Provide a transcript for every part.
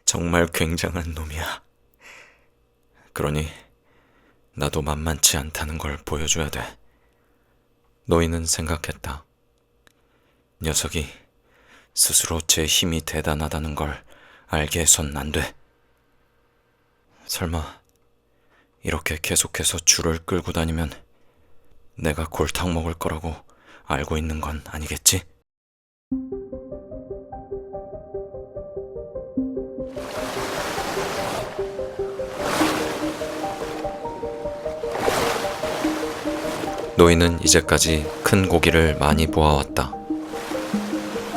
정말 굉장한 놈이야. 그러니 나도 만만치 않다는 걸 보여줘야 돼. 노인은 생각했다. 녀석이 스스로 제 힘이 대단하다는 걸 알게 해선 안 돼. 설마 이렇게 계속해서 줄을 끌고 다니면 내가 골탕 먹을 거라고 알고 있는 건 아니겠지? 노인은 이제까지 큰 고기를 많이 보아왔다.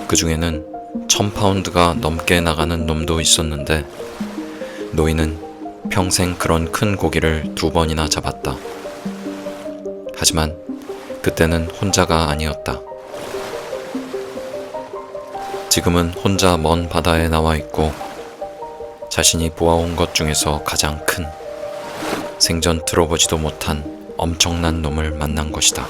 그 중에는 1000파운드가 넘게 나가는 놈도 있었는데 노인은 평생 그런 큰 고기를 2번이나 잡았다. 하지만 그때는 혼자가 아니었다. 지금은 혼자 먼 바다에 나와 있고 자신이 보아온 것 중에서 가장 큰, 생전 들어보지도 못한 엄청난 놈을 만난 것이다.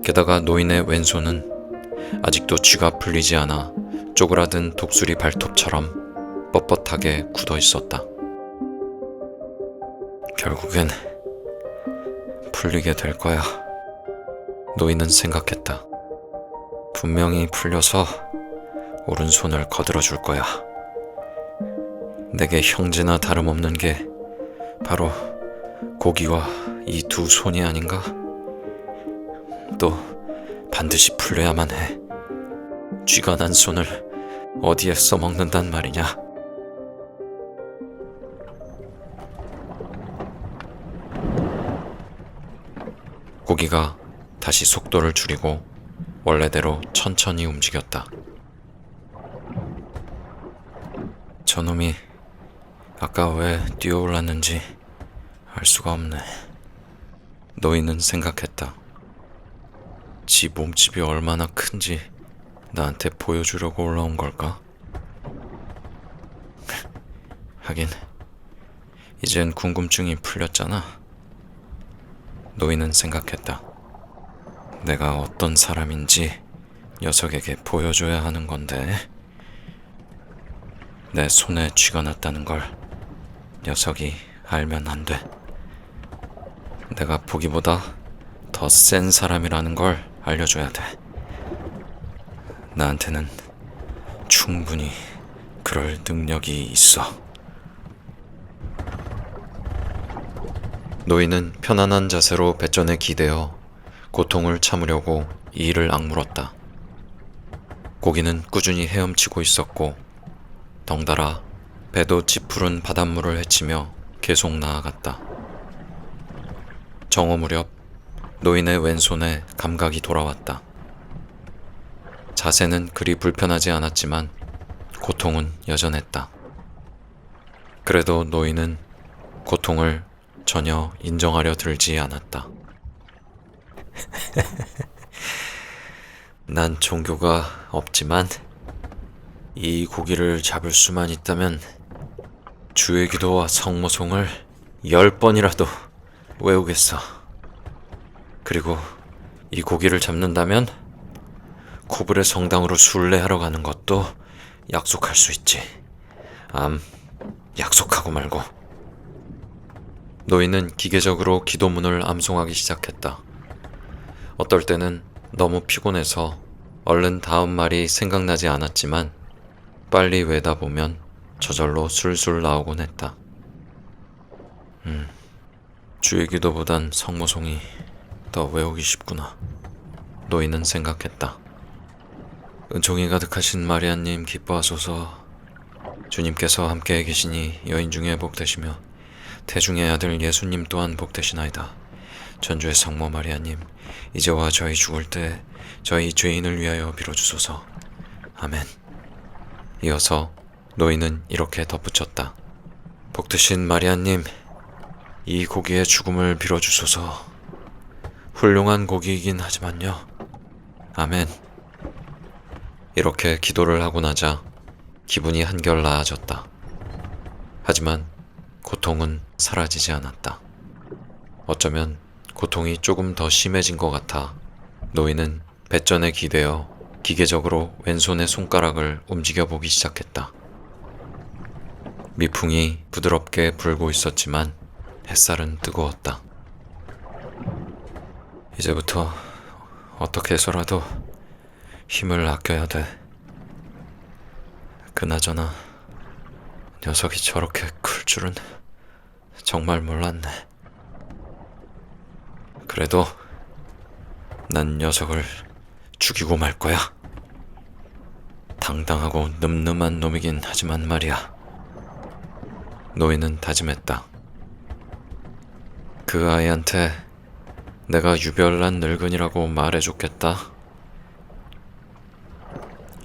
게다가 노인의 왼손은 아직도 쥐가 풀리지 않아 쪼그라든 독수리 발톱처럼 뻣뻣하게 굳어 있었다. 결국엔 풀리게 될 거야. 노인은 생각했다. 분명히 풀려서 오른손을 거들어 줄 거야. 내게 형제나 다름없는 게 바로 고기와 이 2손이 아닌가? 또 반드시 풀려야만 해. 쥐가 난 손을 어디에 써먹는단 말이냐? 고기가 다시 속도를 줄이고 원래대로 천천히 움직였다. 저놈이 아까 왜 뛰어올랐는지 알 수가 없네. 노인은 생각했다. 지 몸집이 얼마나 큰지 나한테 보여주려고 올라온 걸까? 하긴 이젠 궁금증이 풀렸잖아. 노인은 생각했다. 내가 어떤 사람인지 녀석에게 보여줘야 하는 건데 내 손에 쥐가 났다는 걸 녀석이 알면 안 돼. 내가 보기보다 더 센 사람이라는 걸 알려줘야 돼. 나한테는 충분히 그럴 능력이 있어. 노인은 편안한 자세로 배전에 기대어 고통을 참으려고 이를 악물었다. 고기는 꾸준히 헤엄치고 있었고 덩달아 배도 찌푸른 바닷물을 헤치며 계속 나아갔다. 정오 무렵 노인의 왼손에 감각이 돌아왔다. 자세는 그리 불편하지 않았지만 고통은 여전했다. 그래도 노인은 고통을 전혀 인정하려 들지 않았다. 난 종교가 없지만 이 고기를 잡을 수만 있다면 주의 기도와 성모송을 10번이라도 외우겠어. 그리고 이 고기를 잡는다면 코블의 성당으로 순례하러 가는 것도 약속할 수 있지. 약속하고 말고. 노인은 기계적으로 기도문을 암송하기 시작했다. 어떨 때는 너무 피곤해서 얼른 다음 말이 생각나지 않았지만 빨리 외다 보면 저절로 술술 나오곤 했다. 주의 기도보단 성모송이 더 외우기 쉽구나. 노인은 생각했다. 은총이 가득하신 마리아님 기뻐하소서. 주님께서 함께 계시니 여인 중에 복되시며 태중의 아들 예수님 또한 복되시나이다. 전주의 성모 마리아님, 이제와 저희 죽을 때 저희 죄인을 위하여 빌어주소서. 아멘. 이어서 노인은 이렇게 덧붙였다. 복되신 마리아님, 이 고기의 죽음을 빌어주소서. 훌륭한 고기이긴 하지만요. 아멘. 이렇게 기도를 하고 나자 기분이 한결 나아졌다. 하지만 고통은 사라지지 않았다. 어쩌면 고통이 조금 더 심해진 것 같아 노인은 배전에 기대어 기계적으로 왼손의 손가락을 움직여보기 시작했다. 미풍이 부드럽게 불고 있었지만 햇살은 뜨거웠다. 이제부터 어떻게 해서라도 힘을 아껴야 돼. 그나저나 녀석이 저렇게 클 줄은 정말 몰랐네. 그래도 난 녀석을 죽이고 말 거야. 당당하고 늠름한 놈이긴 하지만 말이야. 노인은 다짐했다. 그 아이한테 내가 유별난 늙은이라고 말해줬겠다.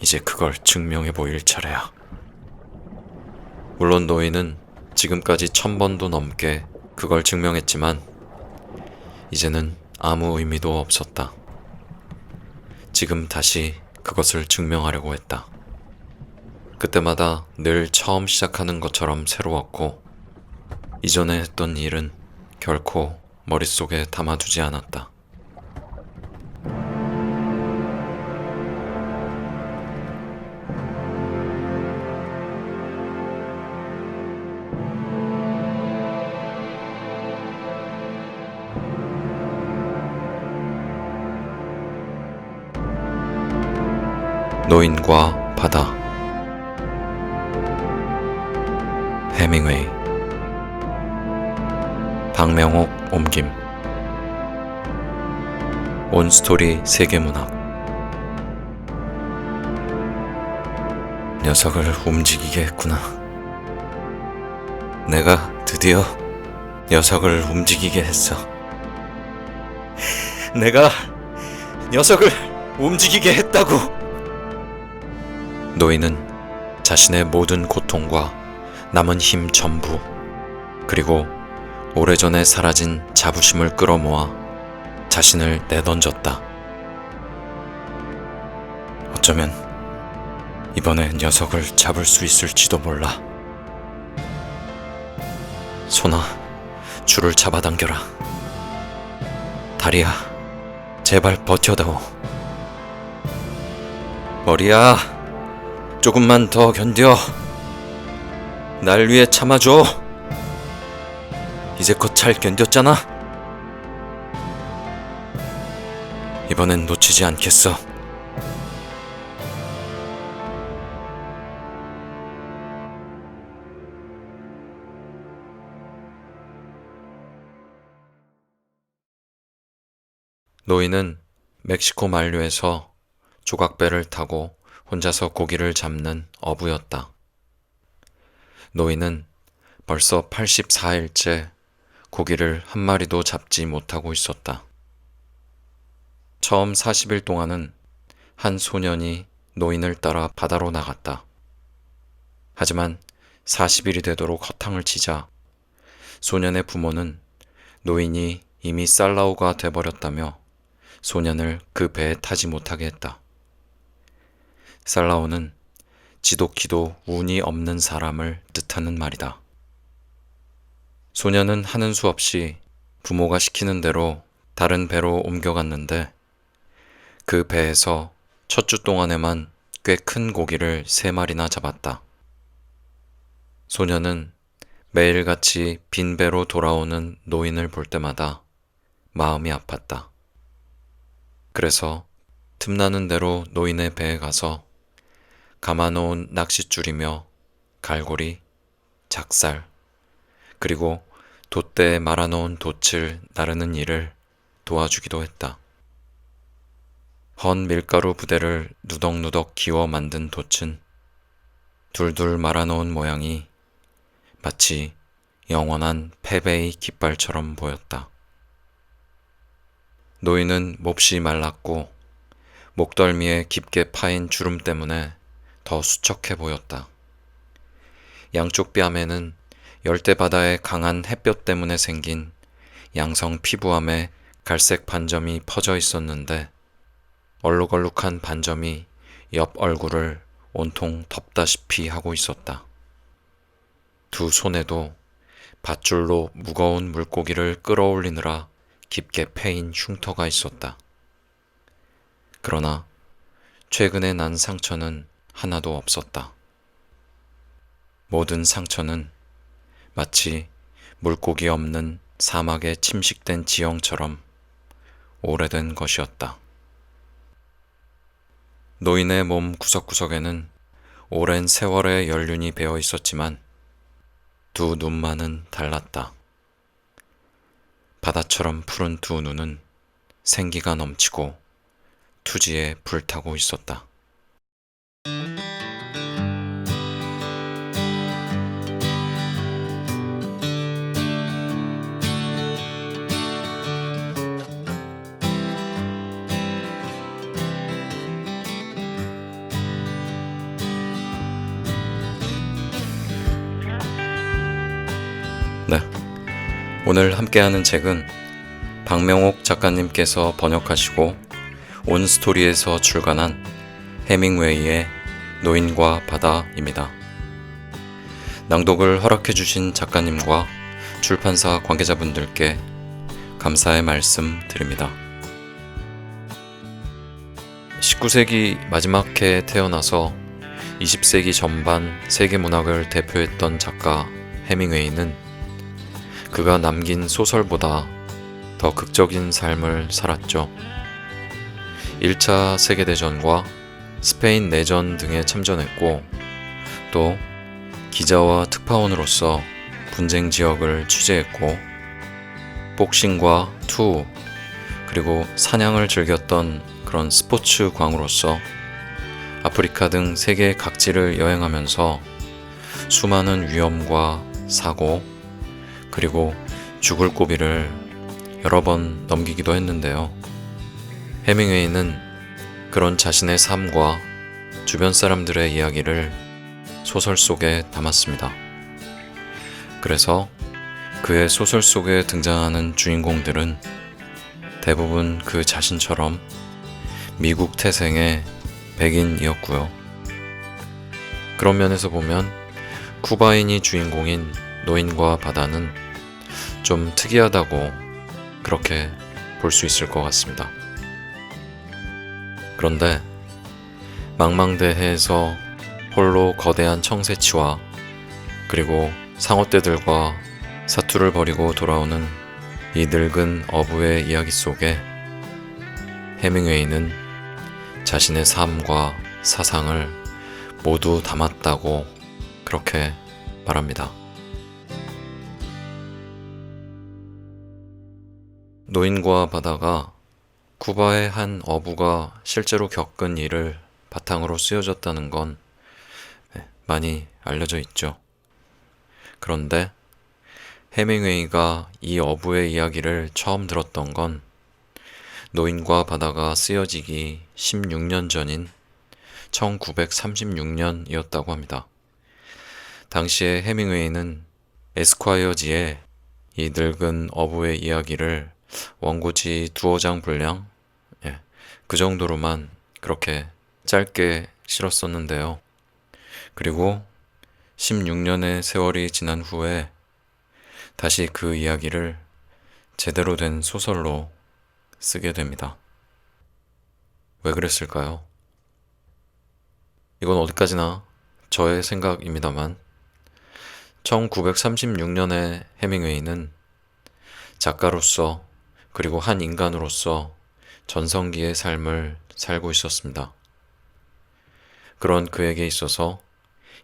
이제 그걸 증명해 보일 차례야. 물론 노인은 지금까지 1000번도 넘게 그걸 증명했지만 이제는 아무 의미도 없었다. 지금 다시 그것을 증명하려고 했다. 그때마다 늘 처음 시작하는 것처럼 새로웠고 이전에 했던 일은 결코 머릿속에 담아두지 않았다. 노인과 바다. 해밍웨이. 박명옥 옮김. 온스토리 세계문학. 녀석을 움직이게 했구나. 내가 드디어 녀석을 움직이게 했어. 내가 녀석을 움직이게 했다고! 노인은 자신의 모든 고통과 남은 힘 전부, 그리고 오래전에 사라진 자부심을 끌어모아 자신을 내던졌다. 어쩌면 이번에 녀석을 잡을 수 있을지도 몰라. 손아, 줄을 잡아당겨라. 다리야, 제발 버텨다오. 머리야, 조금만 더 견뎌. 날 위해 참아줘. 이제껏 잘 견뎠잖아. 이번엔 놓치지 않겠어. 노인은 멕시코 만류에서 조각배를 타고 혼자서 고기를 잡는 어부였다. 노인은 벌써 84일째 고기를 한 마리도 잡지 못하고 있었다. 처음 40일 동안은 한 소년이 노인을 따라 바다로 나갔다. 하지만 40일이 되도록 허탕을 치자 소년의 부모는 노인이 이미 살라우가 돼버렸다며 소년을 그 배에 타지 못하게 했다. 살라우는 지독히도 운이 없는 사람을 뜻하는 말이다. 소년은 하는 수 없이 부모가 시키는 대로 다른 배로 옮겨갔는데 그 배에서 첫 주 동안에만 꽤 큰 고기를 3마리나 잡았다. 소년은 매일같이 빈 배로 돌아오는 노인을 볼 때마다 마음이 아팠다. 그래서 틈나는 대로 노인의 배에 가서 감아놓은 낚싯줄이며 갈고리, 작살, 그리고 돛대에 말아놓은 돛을 나르는 일을 도와주기도 했다. 헌 밀가루 부대를 누덕누덕 기워 만든 돛은 둘둘 말아놓은 모양이 마치 영원한 패배의 깃발처럼 보였다. 노인은 몹시 말랐고 목덜미에 깊게 파인 주름 때문에 더 수척해 보였다. 양쪽 뺨에는 열대바다의 강한 햇볕 때문에 생긴 양성 피부암에 갈색 반점이 퍼져 있었는데 얼룩얼룩한 반점이 옆 얼굴을 온통 덮다시피 하고 있었다. 두 손에도 밧줄로 무거운 물고기를 끌어올리느라 깊게 패인 흉터가 있었다. 그러나 최근에 난 상처는 하나도 없었다. 모든 상처는 마치 물고기 없는 사막에 침식된 지형처럼 오래된 것이었다. 노인의 몸 구석구석에는 오랜 세월의 연륜이 배어 있었지만 두 눈만은 달랐다. 바다처럼 푸른 두 눈은 생기가 넘치고 투지에 불타고 있었다. 네, 오늘 함께하는 책은 박명옥 작가님께서 번역하시고 온스토리에서 출간한 해밍웨이의 노인과 바다입니다. 낭독을 허락해주신 작가님과 출판사 관계자분들께 감사의 말씀 드립니다. 19세기 마지막 해에 태어나서 20세기 전반 세계 문학을 대표했던 작가 해밍웨이는 그가 남긴 소설보다 더 극적인 삶을 살았죠. 1차 세계대전과 스페인 내전 등에 참전했고 또 기자와 특파원으로서 분쟁 지역을 취재했고 복싱과 투우 그리고 사냥을 즐겼던 그런 스포츠 광으로서 아프리카 등 세계 각지를 여행하면서 수많은 위험과 사고 그리고 죽을 고비를 여러 번 넘기기도 했는데요. 해밍웨이는 그런 자신의 삶과 주변 사람들의 이야기를 소설 속에 담았습니다. 그래서 그의 소설 속에 등장하는 주인공들은 대부분 그 자신처럼 미국 태생의 백인이었고요. 그런 면에서 보면 쿠바인이 주인공인 노인과 바다는 좀 특이하다고 그렇게 볼 수 있을 것 같습니다. 그런데 망망대해에서 홀로 거대한 청새치와 그리고 상어떼들과 사투를 벌이고 돌아오는 이 늙은 어부의 이야기 속에 해밍웨이는 자신의 삶과 사상을 모두 담았다고 그렇게 말합니다. 노인과 바다가 쿠바의 한 어부가 실제로 겪은 일을 바탕으로 쓰여졌다는 건 많이 알려져 있죠. 그런데 해밍웨이가 이 어부의 이야기를 처음 들었던 건 노인과 바다가 쓰여지기 16년 전인 1936년이었다고 합니다. 당시에 해밍웨이는 에스콰이어지에 이 늙은 어부의 이야기를 원고지 두어 장 분량 그 정도로만 그렇게 짧게 실었었는데요. 그리고 16년의 세월이 지난 후에 다시 그 이야기를 제대로 된 소설로 쓰게 됩니다. 왜 그랬을까요? 이건 어디까지나 저의 생각입니다만 1936년에 해밍웨이는 작가로서 그리고 한 인간으로서 전성기의 삶을 살고 있었습니다. 그런 그에게 있어서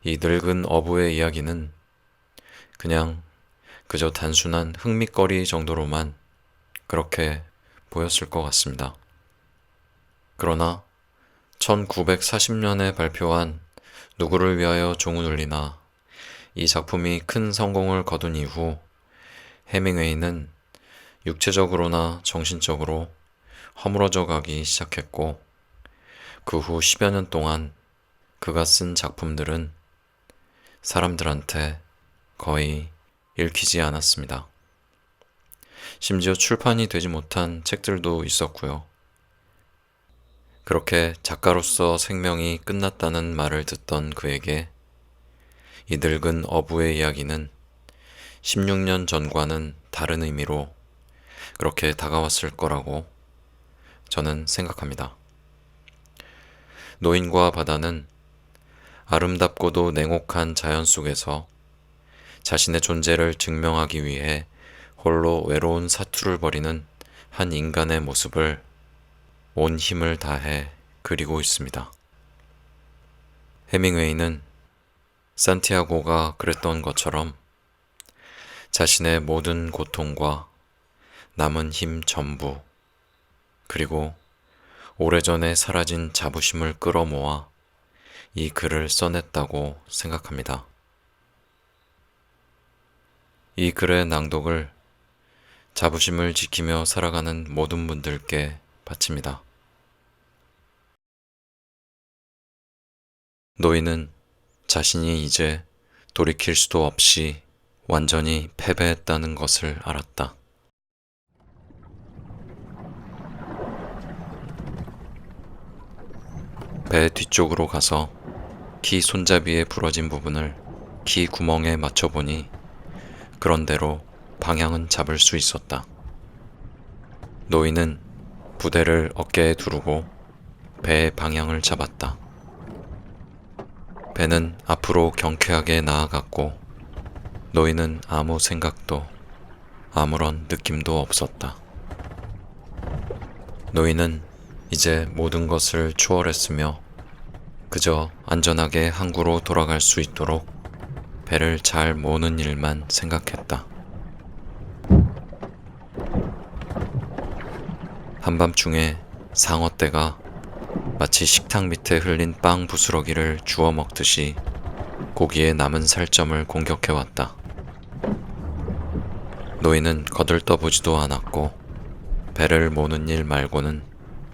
이 늙은 어부의 이야기는 그냥 그저 단순한 흥미거리 정도로만 그렇게 보였을 것 같습니다. 그러나 1940년에 발표한 누구를 위하여 종을 울리나 이 작품이 큰 성공을 거둔 이후 해밍웨이는 육체적으로나 정신적으로 허물어져 가기 시작했고 그 후 10여 년 동안 그가 쓴 작품들은 사람들한테 거의 읽히지 않았습니다. 심지어 출판이 되지 못한 책들도 있었고요. 그렇게 작가로서 생명이 끝났다는 말을 듣던 그에게 이 늙은 어부의 이야기는 16년 전과는 다른 의미로 그렇게 다가왔을 거라고 저는 생각합니다. 노인과 바다는 아름답고도 냉혹한 자연 속에서 자신의 존재를 증명하기 위해 홀로 외로운 사투를 벌이는 한 인간의 모습을 온 힘을 다해 그리고 있습니다. 해밍웨이는 산티아고가 그랬던 것처럼 자신의 모든 고통과 남은 힘 전부, 그리고 오래전에 사라진 자부심을 끌어모아 이 글을 써냈다고 생각합니다. 이 글의 낭독을 자부심을 지키며 살아가는 모든 분들께 바칩니다. 노인은 자신이 이제 돌이킬 수도 없이 완전히 패배했다는 것을 알았다. 배 뒤쪽으로 가서 키 손잡이에 부러진 부분을 키 구멍에 맞춰보니 그런대로 방향은 잡을 수 있었다. 노인은 부대를 어깨에 두르고 배의 방향을 잡았다. 배는 앞으로 경쾌하게 나아갔고 노인은 아무 생각도 아무런 느낌도 없었다. 노인은 이제 모든 것을 추월했으며 그저 안전하게 항구로 돌아갈 수 있도록 배를 잘 모으는 일만 생각했다. 한밤중에 상어떼가 마치 식탁 밑에 흘린 빵 부스러기를 주워 먹듯이 고기에 남은 살점을 공격해왔다. 노인은 거들떠보지도 않았고 배를 모는 일 말고는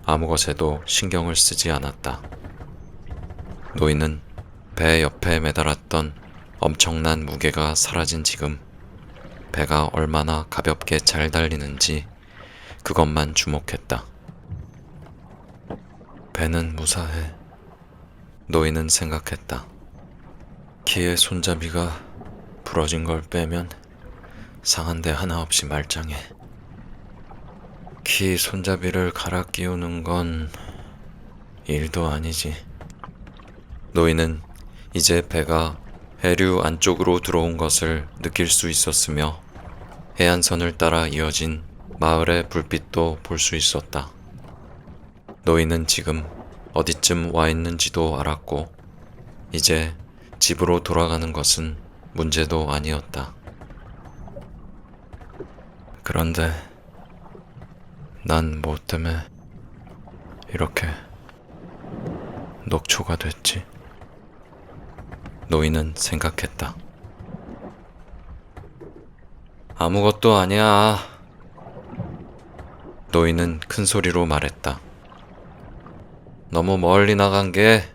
아무 것에도 신경을 쓰지 않았다. 노인은 배 옆에 매달았던 엄청난 무게가 사라진 지금 배가 얼마나 가볍게 잘 달리는지 그것만 주목했다. 배는 무사해. 노인은 생각했다. 키의 손잡이가 부러진 걸 빼면 상한 데 하나 없이 말짱해. 키 손잡이를 갈아 끼우는 건 일도 아니지. 노인은 이제 배가 해류 안쪽으로 들어온 것을 느낄 수 있었으며 해안선을 따라 이어진 마을의 불빛도 볼 수 있었다. 노인은 지금 어디쯤 와 있는지도 알았고 이제 집으로 돌아가는 것은 문제도 아니었다. 그런데 난 뭐 때문에 이렇게 녹초가 됐지? 노인은 생각했다. 아무것도 아니야. 노인은 큰 소리로 말했다. 너무 멀리 나간 게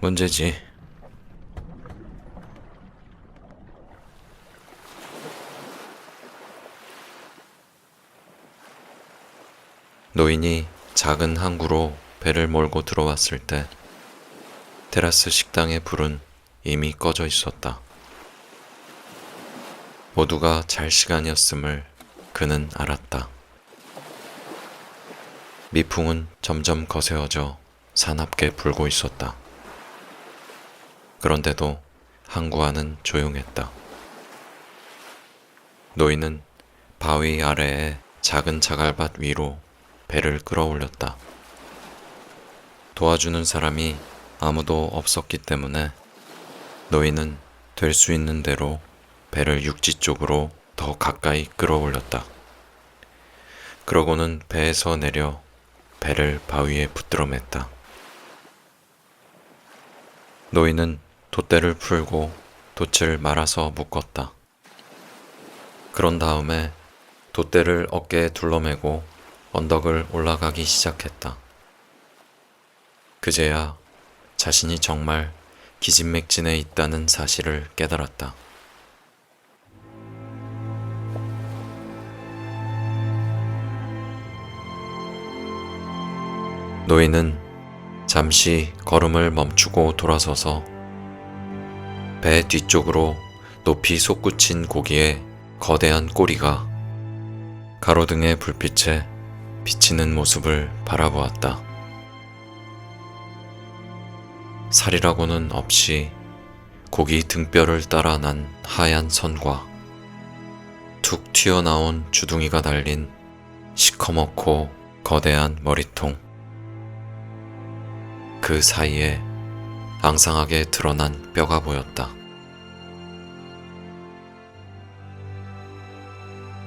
문제지. 노인이 작은 항구로 배를 몰고 들어왔을 때 테라스 식당의 불은 이미 꺼져 있었다. 모두가 잘 시간이었음을 그는 알았다. 미풍은 점점 거세어져 사납게 불고 있었다. 그런데도 항구 안은 조용했다. 노인은 바위 아래에 작은 자갈밭 위로 배를 끌어올렸다. 도와주는 사람이 아무도 없었기 때문에 노인은 될 수 있는 대로 배를 육지 쪽으로 더 가까이 끌어올렸다. 그러고는 배에서 내려 배를 바위에 붙들어 맸다. 노인은 돛대를 풀고 돛을 말아서 묶었다. 그런 다음에 돛대를 어깨에 둘러매고 언덕을 올라가기 시작했다. 그제야 자신이 정말 기진맥진에 있다는 사실을 깨달았다. 노인은 잠시 걸음을 멈추고 돌아서서 배 뒤쪽으로 높이 솟구친 고기의 거대한 꼬리가 가로등의 불빛에 비치는 모습을 바라보았다. 살이라고는 없이 고기 등뼈를 따라 난 하얀 선과 툭 튀어나온 주둥이가 달린 시커멓고 거대한 머리통, 그 사이에 앙상하게 드러난 뼈가 보였다.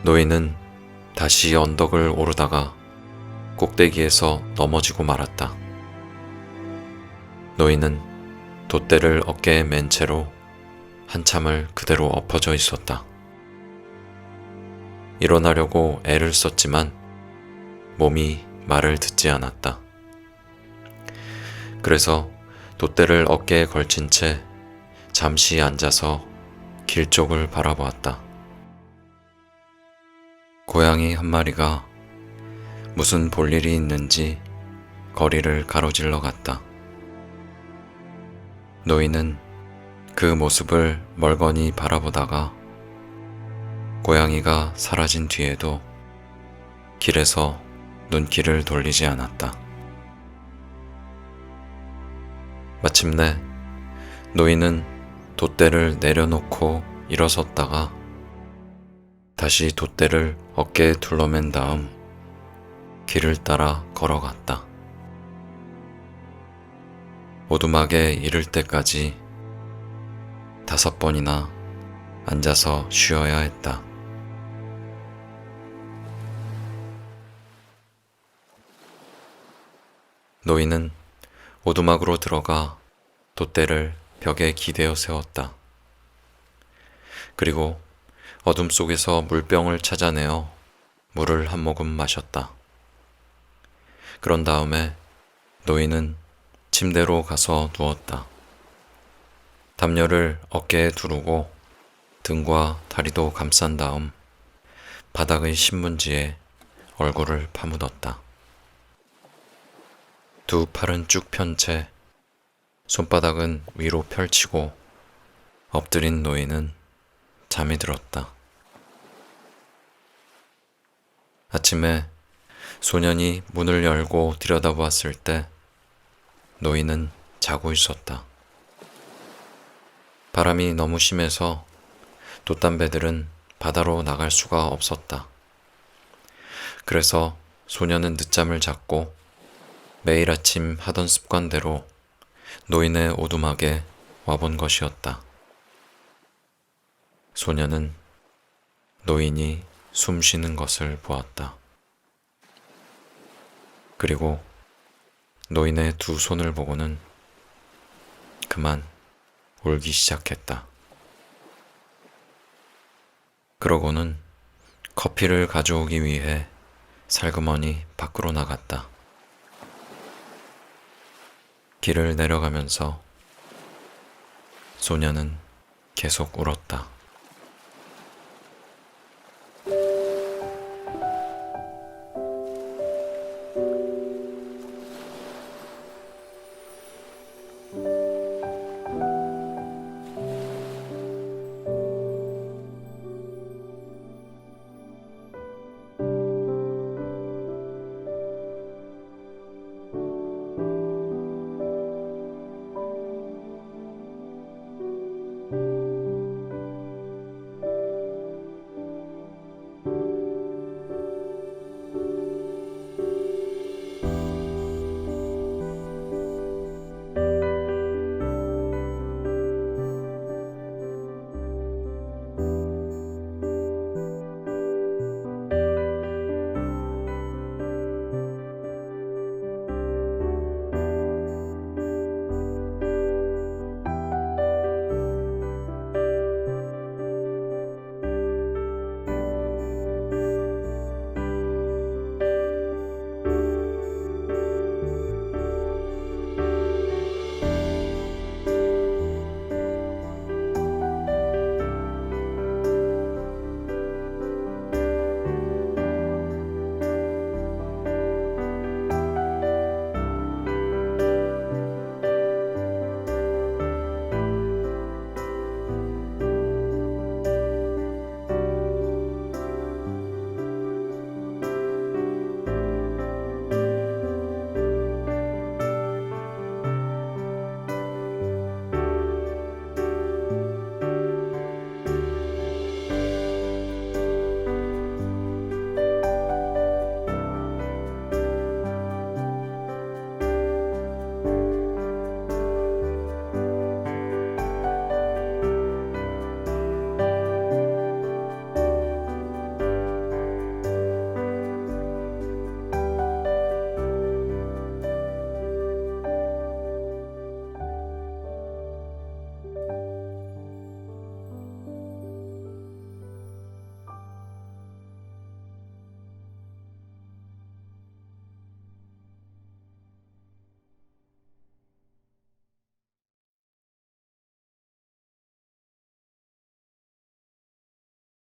노인은 다시 언덕을 오르다가 꼭대기에서 넘어지고 말았다. 노인은 돛대를 어깨에 맨 채로 한참을 그대로 엎어져 있었다. 일어나려고 애를 썼지만 몸이 말을 듣지 않았다. 그래서 돛대를 어깨에 걸친 채 잠시 앉아서 길 쪽을 바라보았다. 고양이 한 마리가 무슨 볼일이 있는지 거리를 가로질러 갔다. 노인은 그 모습을 멀거니 바라보다가 고양이가 사라진 뒤에도 길에서 눈길을 돌리지 않았다. 마침내 노인은 돛대를 내려놓고 일어섰다가 다시 돛대를 어깨에 둘러맨 다음 길을 따라 걸어갔다. 오두막에 이를 때까지 5번이나 앉아서 쉬어야 했다. 노인은 오두막으로 들어가 돛대를 벽에 기대어 세웠다. 그리고 어둠 속에서 물병을 찾아내어 물을 한 모금 마셨다. 그런 다음에 노인은 침대로 가서 누웠다. 담요를 어깨에 두르고 등과 다리도 감싼 다음 바닥의 신문지에 얼굴을 파묻었다. 두 팔은 쭉 편 채 손바닥은 위로 펼치고 엎드린 노인은 잠이 들었다. 아침에 소년이 문을 열고 들여다보았을 때 노인은 자고 있었다. 바람이 너무 심해서 돛담배들은 바다로 나갈 수가 없었다. 그래서 소년은 늦잠을 잤고 매일 아침 하던 습관대로 노인의 오두막에 와본 것이었다. 소년은 노인이 숨 쉬는 것을 보았다. 그리고 노인의 두 손을 보고는 그만 울기 시작했다. 그러고는 커피를 가져오기 위해 살그머니 밖으로 나갔다. 길을 내려가면서 소년은 계속 울었다.